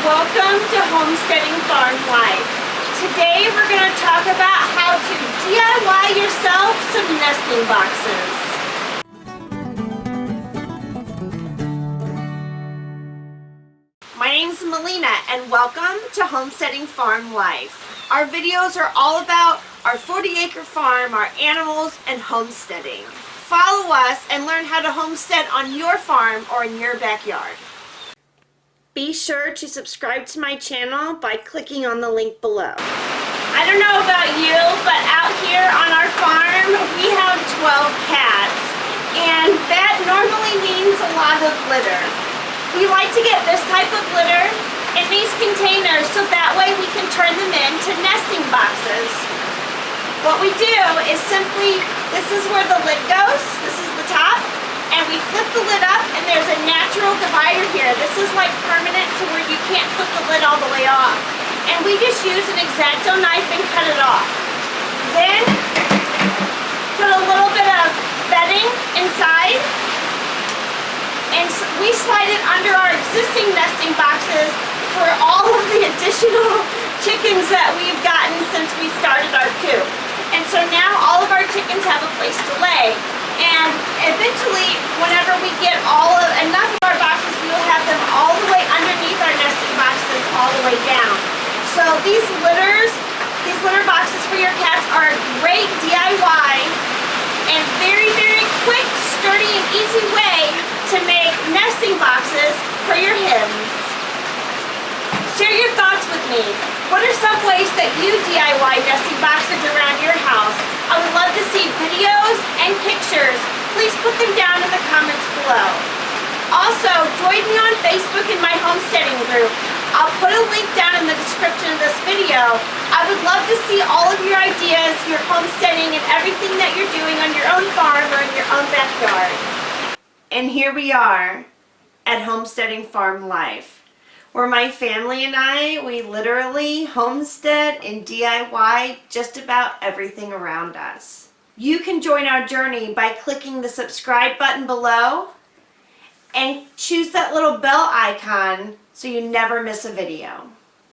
Welcome to Homesteading Farm Life. Today we're going to talk about how to DIY yourself some nesting boxes. My name's Melina and welcome to Homesteading Farm Life. Our videos are all about our 40-acre farm, our animals, and homesteading. Follow us and learn how to homestead on your farm or in your backyard. Be sure to subscribe to my channel by clicking on the link below. I don't know about you, but out here on our farm, we have 12 cats, and that normally means a lot of litter. We like to get this type of litter in these containers so that way we can turn them into nesting boxes. What we do is simply, this is where the lid goes, this is the top, and we flip the lid up and there's a natural divider here. This is like permanent to where you can't flip the lid all the way off. And we just use an X-Acto knife and cut it off. Then put a little bit of bedding inside and we slide it under our existing nesting boxes for all of the additional chickens that we've gotten since we started our coop. And so now all of our chickens have a place to lay. And eventually, whenever we get enough of our boxes, we will have them all the way underneath our nesting boxes, all the way down. So these litter boxes for your cats are a great DIY and very, very quick, sturdy, and easy way to make nesting boxes for your hens. Share your thoughts with me. What are some ways that you DIY nesting boxes around your house? I would love to see videos and pictures. Please put them down in the comments below. Also, join me on Facebook in my homesteading group. I'll put a link down in the description of this video. I would love to see all of your ideas, your homesteading, and everything that you're doing on your own farm or in your own backyard. And here we are at Homesteading Farm Life, where my family and we literally homestead and DIY just about everything around us. You can join our journey by clicking the subscribe button below and choose that little bell icon so you never miss a video.